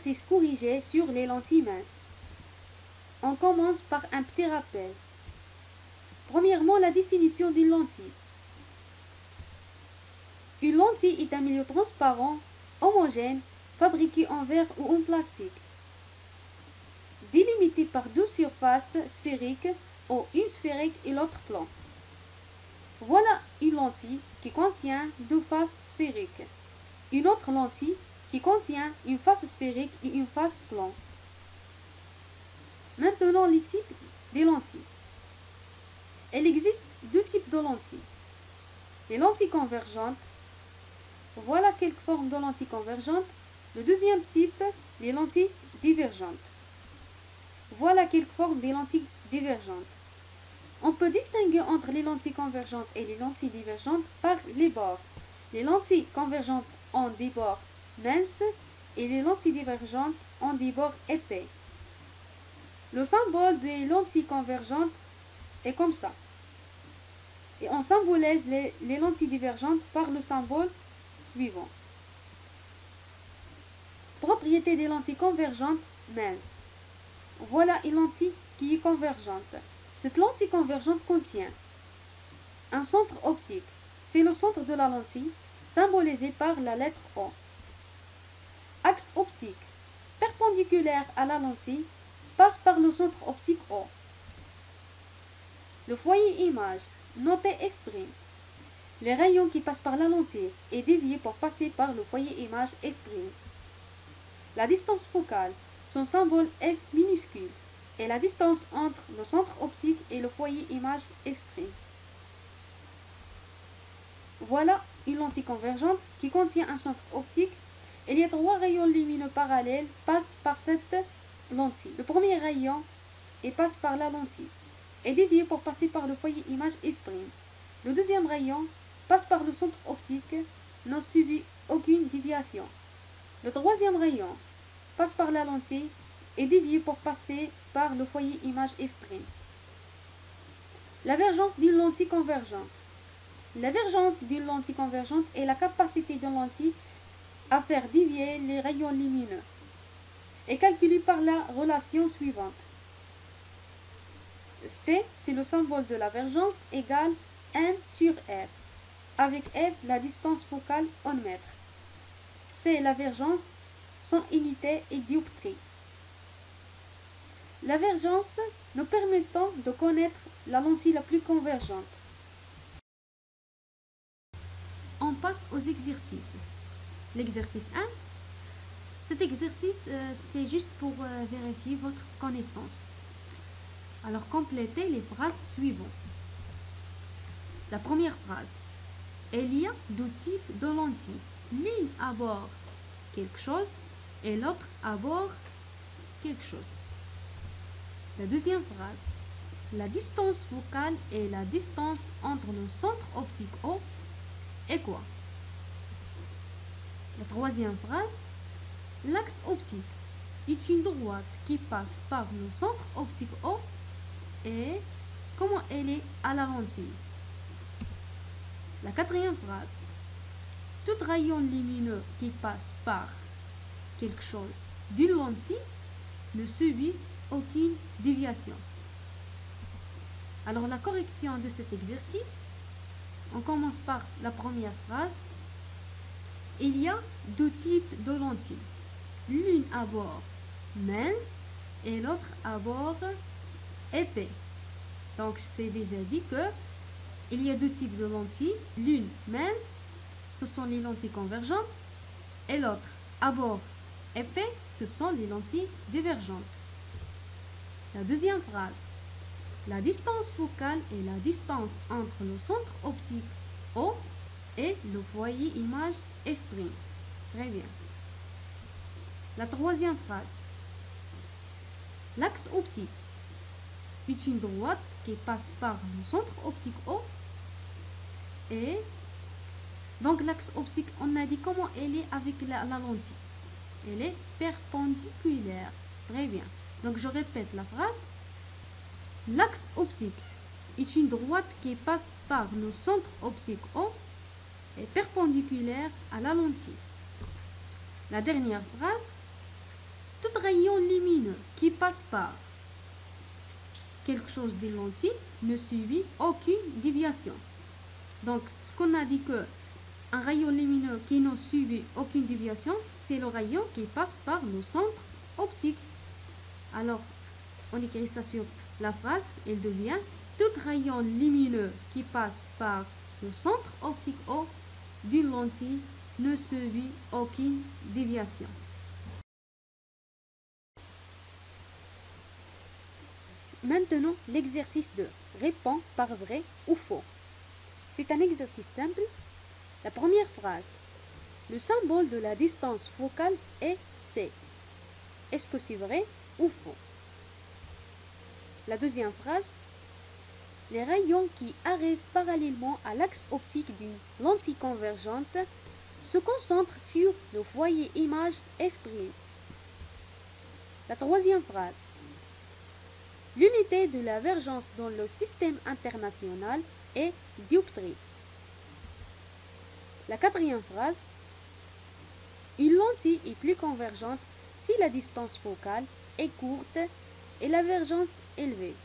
exercices corrigés sur les lentilles minces. On commence par un petit rappel. Premièrement, la définition d'une lentille. Une lentille est un milieu transparent, homogène, fabriqué en verre ou en plastique, délimité par deux surfaces sphériques ou une sphérique et l'autre plan. Voilà une lentille qui contient deux faces sphériques. Une autre lentille qui contient une face sphérique et une face plane. Maintenant, les types des lentilles. Il existe deux types de lentilles. Les lentilles convergentes. Voilà quelques formes de lentilles convergentes. Le deuxième type, les lentilles divergentes. Voilà quelques formes des lentilles divergentes. On peut distinguer entre les lentilles convergentes et les lentilles divergentes par les bords. Les lentilles convergentes ont des bords minces et les lentilles divergentes ont des bords épais. Le symbole des lentilles convergentes est comme ça. Et on symbolise les lentilles divergentes par le symbole suivant. Propriété des lentilles convergentes minces. Voilà une lentille qui est convergente. Cette lentille convergente contient un centre optique. C'est le centre de la lentille, symbolisé par la lettre O. Axe optique, perpendiculaire à la lentille, passe par le centre optique O. Le foyer image, noté F'. Les rayons qui passent par la lentille est dévié pour passer par le foyer image F'. La distance focale, son symbole F minuscule, est la distance entre le centre optique et le foyer image F'. Voilà une lentille convergente qui contient un centre optique. Il y a trois rayons lumineux parallèles passent par cette lentille. Le premier rayon passe par la lentille est dévié pour passer par le foyer image F'. Le deuxième rayon passe par le centre optique, n'a subi aucune déviation. Le troisième rayon passe par la lentille et dévié pour passer par le foyer image F'. La vergence d'une lentille convergente. La vergence d'une lentille convergente est la capacité d'une lentille à faire dévier les rayons lumineux, est calculée par la relation suivante. C, c'est le symbole de la vergence, égale N sur F, avec F la distance focale en mètres. C, la vergence, son unité est dioptrie. La vergence nous permettant de connaître la lentille la plus convergente. On passe aux exercices. L'exercice 1. Cet exercice, c'est juste pour vérifier votre connaissance. Alors, complétez les phrases suivantes. La première phrase. Il y a deux types de lentilles. L'une aborde quelque chose et l'autre aborde quelque chose. La deuxième phrase. La distance focale et la distance entre le centre optique O est quoi? La troisième phrase. L'axe optique est une droite qui passe par le centre optique O et comment elle est à la lentille. La quatrième phrase. Tout rayon lumineux qui passe par quelque chose d'une lentille ne subit aucune déviation. Alors la correction de cet exercice, on commence par la première phrase. Il y a deux types de lentilles. L'une à bord mince et l'autre à bord épais. Donc c'est déjà dit que il y a deux types de lentilles. L'une mince, ce sont les lentilles convergentes, et l'autre à bord épais, ce sont les lentilles divergentes. La deuxième phrase. La distance focale est la distance entre le centre optique O et le foyer image F'. Très bien. La troisième phrase. L'axe optique est une droite qui passe par le centre optique O et donc l'axe optique, on a dit comment elle est avec la lentille. Elle est perpendiculaire. Très bien. Donc je répète la phrase. L'axe optique est une droite qui passe par le centre optique O et perpendiculaire à la lentille. La dernière phrase. tout rayon lumineux qui passe par quelque chose de lentille ne subit aucune déviation. Donc, ce qu'on a dit que un rayon lumineux qui ne subit aucune déviation, c'est le rayon qui passe par le centre optique. Alors, on écrit ça sur la phrase, elle devient tout rayon lumineux qui passe par le centre optique O d'une lentille ne subit aucune déviation. Maintenant, l'exercice 2. Réponds par vrai ou faux. C'est un exercice simple. La première phrase. Le symbole de la distance focale est C. Est-ce que c'est vrai ou faux? La deuxième phrase. Les rayons qui arrivent parallèlement à l'axe optique d'une lentille convergente se concentrent sur le foyer image F'. La troisième phrase. L'unité de la divergence dans le système international est dioptrie. La quatrième phrase. Une lentille est plus convergente si la distance focale est courte et la divergence élevée.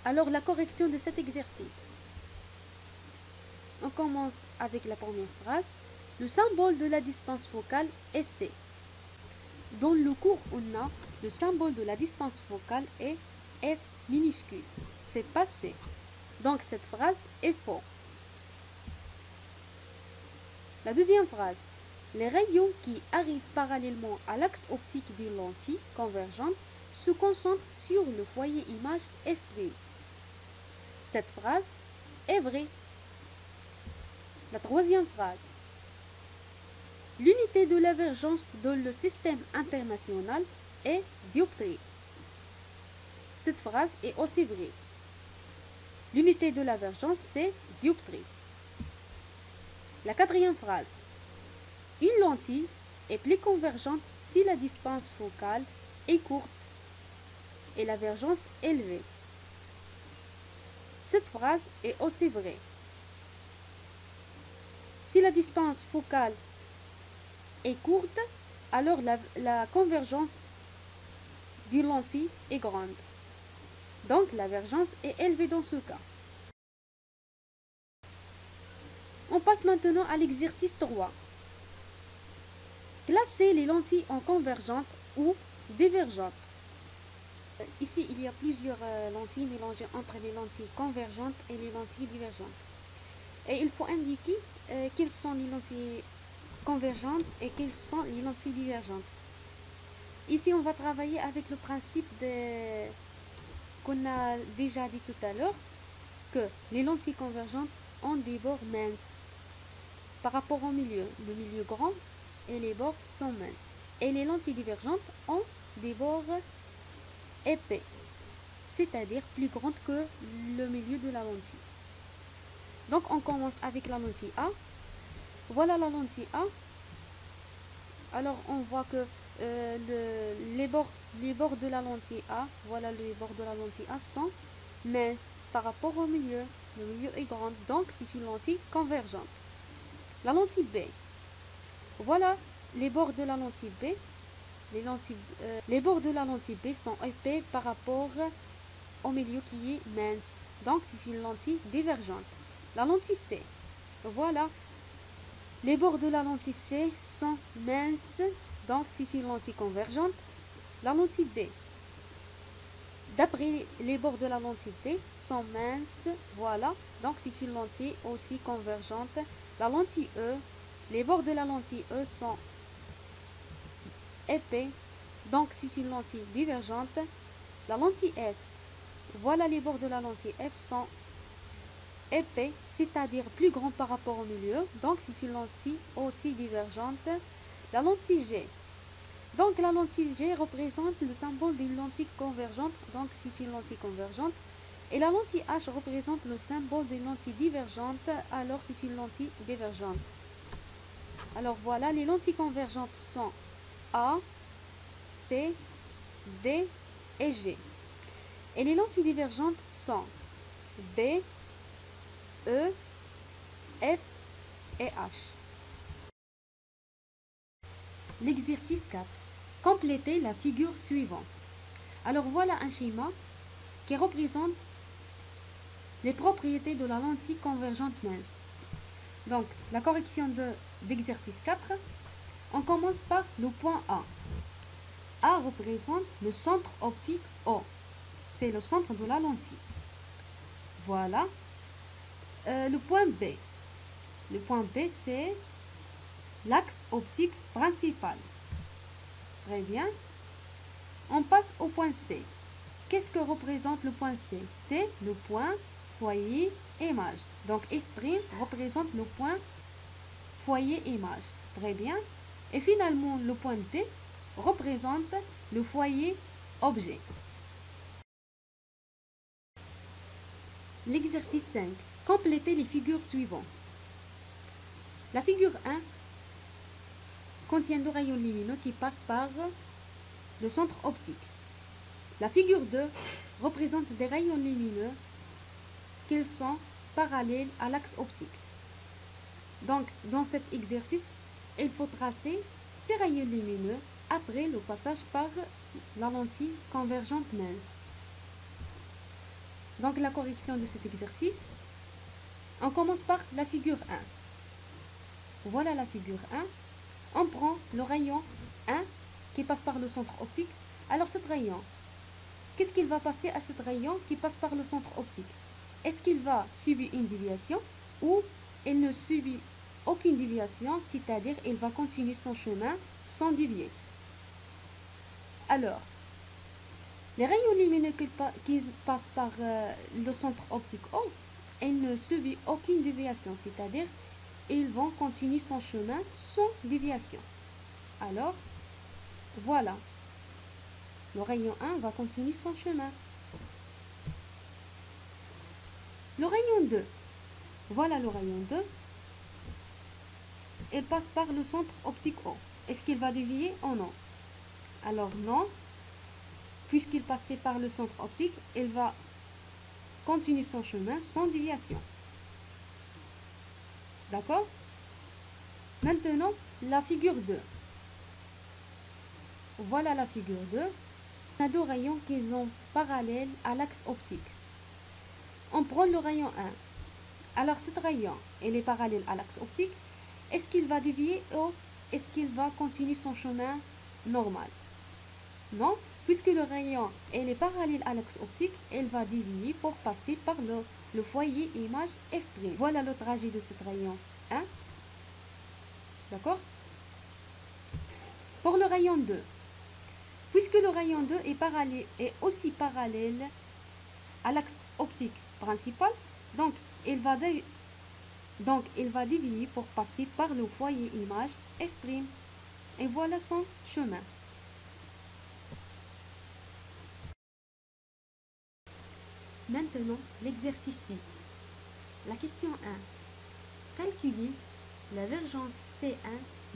Alors la correction de cet exercice. On commence avec la première phrase. Le symbole de la distance focale est C. Dans le cours, on a le symbole de la distance focale est F minuscule. C'est pas C. Donc cette phrase est faux. La deuxième phrase. Les rayons qui arrivent parallèlement à l'axe optique d'une lentille convergente se concentrent sur le foyer image F'. Cette phrase est vraie. La troisième phrase. L'unité de la divergence dans le système international est dioptrie. Cette phrase est aussi vraie. L'unité de la divergence, c'est dioptrie. La quatrième phrase. Une lentille est plus convergente si la distance focale est courte et la divergence élevée. Cette phrase est aussi vraie. Si la distance focale est courte, alors la convergence d'une lentille est grande. Donc la divergence est élevée dans ce cas. On passe maintenant à l'exercice 3. Classer les lentilles en convergentes ou divergentes. Ici, il y a plusieurs lentilles mélangées entre les lentilles convergentes et les lentilles divergentes. Et il faut indiquer quelles sont les lentilles convergentes et quelles sont les lentilles divergentes. Ici, on va travailler avec le principe qu'on a déjà dit tout à l'heure, que les lentilles convergentes ont des bords minces par rapport au milieu. Le milieu grand et les bords sont minces. Et les lentilles divergentes ont des bords épais, c'est-à-dire plus grandes que le milieu de la lentille. Donc on commence avec la lentille A. Voilà la lentille A. Alors on voit que les bords de la lentille A, voilà les bords de la lentille A sont minces par rapport au milieu. Le milieu est grand, donc c'est une lentille convergente. La lentille B. Voilà les bords de la lentille B. Les bords de la lentille B sont épais par rapport au milieu qui est mince. Donc c'est une lentille divergente. La lentille C. Voilà. Les bords de la lentille C sont minces. Donc c'est une lentille convergente. La lentille D. D'après les bords de la lentille D sont minces. Voilà. Donc c'est une lentille aussi convergente. La lentille E. Les bords de la lentille E sont épais, donc c'est une lentille divergente. La lentille F, voilà les bords de la lentille F sont épais, c'est-à-dire plus grands par rapport au milieu, donc c'est une lentille aussi divergente. La lentille G, donc la lentille G représente le symbole d'une lentille convergente, donc c'est une lentille convergente. Et la lentille H représente le symbole d'une lentille divergente, alors c'est une lentille divergente. Alors voilà, les lentilles convergentes sont A, C, D et G. Et les lentilles divergentes sont B, E, F et H. l'exercice 4. Complétez la figure suivante. Alors voilà un schéma qui représente les propriétés de la lentille convergente mince. Donc, la correction d'exercice 4, on commence par le point A. A représente le centre optique O. C'est le centre de la lentille. Voilà. Le point B. Le point B, c'est l'axe optique principal. Très bien. On passe au point C. Qu'est-ce que représente le point C? C'est le point foyer image. Donc F' représente le point foyer image. Très bien. Et finalement, le point D représente le foyer objet. L'exercice 5. Complétez les figures suivantes. La figure 1 contient deux rayons lumineux qui passent par le centre optique. La figure 2 représente des rayons lumineux qui sont parallèles à l'axe optique. Donc, dans cet exercice, il faut tracer ces rayons lumineux après le passage par la lentille convergente mince. Donc, la correction de cet exercice, on commence par la figure 1. Voilà la figure 1. On prend le rayon 1 qui passe par le centre optique. Alors, ce rayon, qu'est-ce qu'il va passer à ce rayon qui passe par le centre optique? Est-ce qu'il va subir une déviation ou il ne subit aucune déviation, c'est-à-dire il va continuer son chemin sans dévier? Alors, les rayons lumineux qui passent par le centre optique O, ils ne subissent aucune déviation, c'est-à-dire ils vont continuer son chemin sans déviation. Alors, voilà. Le rayon 1 va continuer son chemin. Le rayon 2. Voilà le rayon 2. Il passe par le centre optique O. Est-ce qu'il va dévier ou non? Alors non. Puisqu'il passait par le centre optique, il va continuer son chemin sans déviation. D'accord? Maintenant, la figure 2. Voilà la figure 2. On a deux rayons qui sont parallèles à l'axe optique. On prend le rayon 1. Alors, ce rayon, il est parallèle à l'axe optique. Est-ce qu'il va dévier ou est-ce qu'il va continuer son chemin normal? Non, puisque le rayon il est parallèle à l'axe optique, il va dévier pour passer par le foyer image F'. Voilà le trajet de ce rayon 1. D'accord? Pour le rayon 2, puisque le rayon 2 est aussi parallèle à l'axe optique principal, donc il va dévier pour passer par le foyer image F'. Et voilà son chemin. Maintenant, l'exercice 6. La question 1. Calculez la vergence C1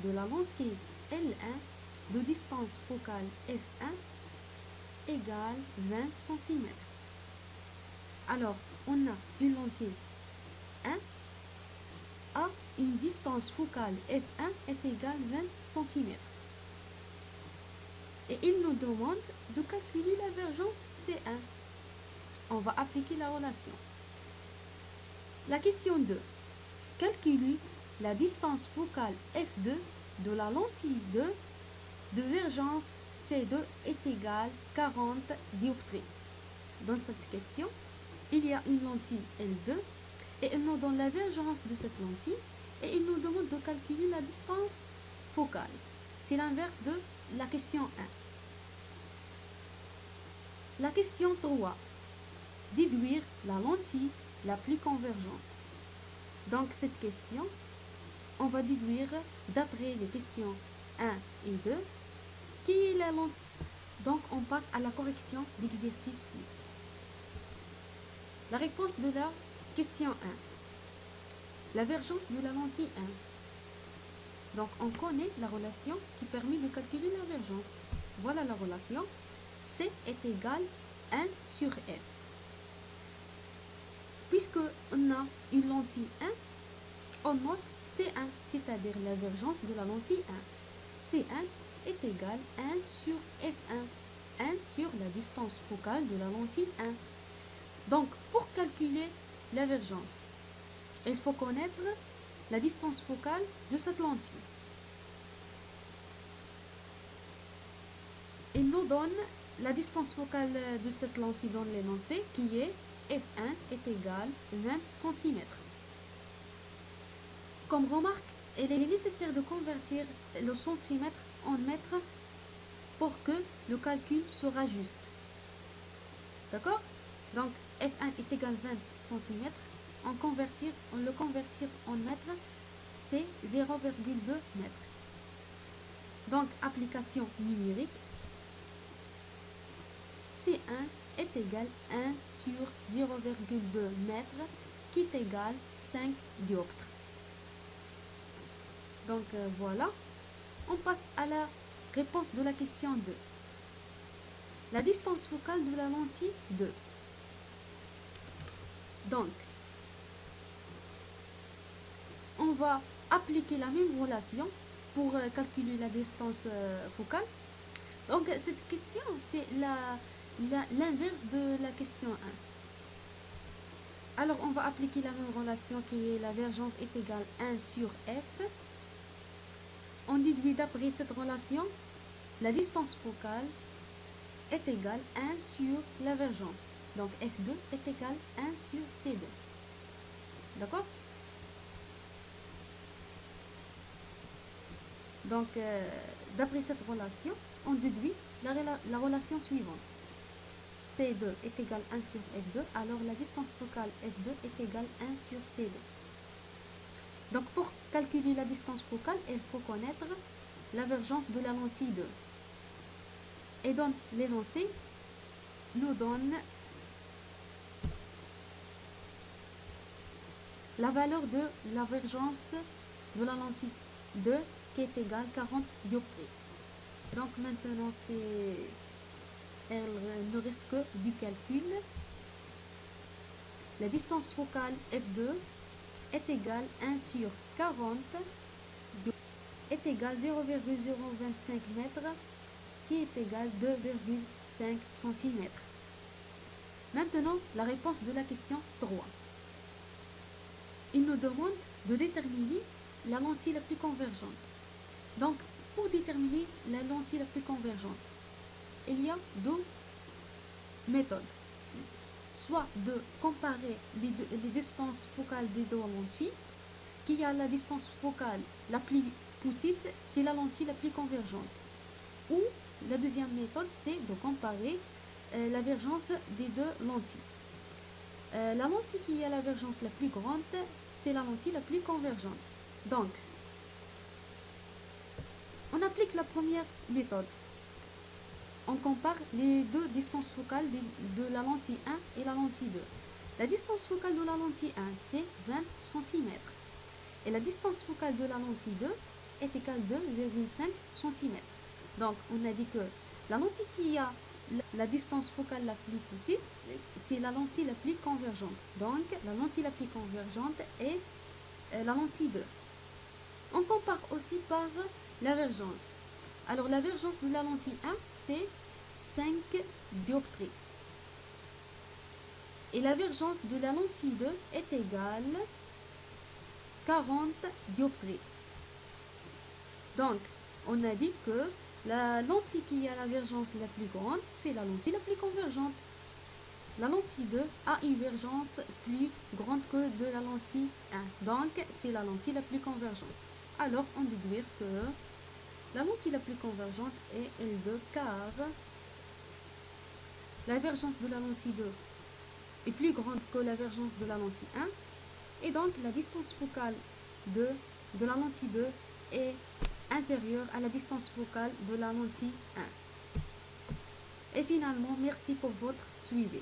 de la lentille L1 de distance focale F1 égale 20 cm. Alors, on a une lentille 1 à une distance focale F1 est égale 20 cm. Et il nous demande de calculer la vergence C1. On va appliquer la relation. La question 2. Calculez la distance focale F2 de la lentille 2 de vergence C2 est égale 40 dioptries. Dans cette question, il y a une lentille L2 et il nous donne la vergence de cette lentille et il nous demande de calculer la distance focale. C'est l'inverse de la question 1. La question 3. Déduire la lentille la plus convergente. Donc cette question, on va déduire d'après les questions 1 et 2 qui est la lentille. Donc on passe à la correction d'exercice 6. La réponse de la question 1. La vergence de la lentille 1. Donc on connaît la relation qui permet de calculer la vergence. Voilà la relation. C est égal 1 sur F. Puisque on a une lentille 1, on note C1, c'est-à-dire la vergence de la lentille 1. C1 est égal à 1 sur F1. 1 sur la distance focale de la lentille 1. Donc, pour calculer l'avergence, il faut connaître la distance focale de cette lentille. Il nous donne la distance focale de cette lentille dans l'énoncé qui est F1 est égal à 20 cm. Comme remarque, il est nécessaire de convertir le centimètre en mètre pour que le calcul sera juste. D'accord? Donc, F1 est égal à 20 cm. On le convertir en mètres, c'est 0,2 mètres. Donc, application numérique. C1 est égal à 1 sur 0,2 mètres qui est égal à 5 dioptres. Donc voilà, on passe à la réponse de la question 2. La distance focale de la lentille 2. Donc, on va appliquer la même relation pour calculer la distance focale. Donc cette question, c'est l'inverse de la question 1. Alors on va appliquer la même relation qui est la divergence est égale à 1 sur F. On déduit d'après cette relation, la distance focale est égale à 1 sur la divergence. Donc F2 est égal à 1 sur C2. D'accord? Donc, d'après cette relation, on déduit la relation suivante. C2 est égal à 1 sur F2, alors la distance focale F2 est égale à 1 sur C2. Donc, pour calculer la distance focale, il faut connaître la divergence de la lentille 2. Et donc, l'énoncé nous donne la valeur de la divergence de la lentille 2 qui est égale à 40 dioptries. Donc maintenant, il ne reste que du calcul. La distance focale F2 est égale à 1 sur 40 est égal à 0,025 mètres qui est égal à 2,5 cm. Maintenant, la réponse de la question 3. Il nous demande de déterminer la lentille la plus convergente. Donc, pour déterminer la lentille la plus convergente, il y a deux méthodes. Soit de comparer les distances focales des deux lentilles, qui a la distance focale la plus petite, c'est la lentille la plus convergente. Ou la deuxième méthode, c'est de comparer la divergence des deux lentilles. La lentille qui a la divergence la plus grande, c'est la lentille la plus convergente. Donc, on applique la première méthode. On compare les deux distances focales de la lentille 1 et la lentille 2. La distance focale de la lentille 1, c'est 20 cm. Et la distance focale de la lentille 2 est égale à 2,5 cm. Donc, on a dit que la lentille qui a la distance focale la plus petite, c'est la lentille la plus convergente. Donc, la lentille la plus convergente est la lentille 2. On compare aussi par la divergence. Alors, la divergence de la lentille 1, c'est 5 dioptries. Et la divergence de la lentille 2 est égale à 40 dioptries. Donc, on a dit que la lentille qui a la divergence la plus grande, c'est la lentille la plus convergente. La lentille 2 a une divergence plus grande que de la lentille 1. Donc, c'est la lentille la plus convergente. Alors, on déduit que la lentille la plus convergente est L2 car la divergence de la lentille 2 est plus grande que la divergence de la lentille 1. Et donc, la distance focale de la lentille 2 est inférieure à la distance focale de la lentille 1. Et finalement, merci pour votre suivi.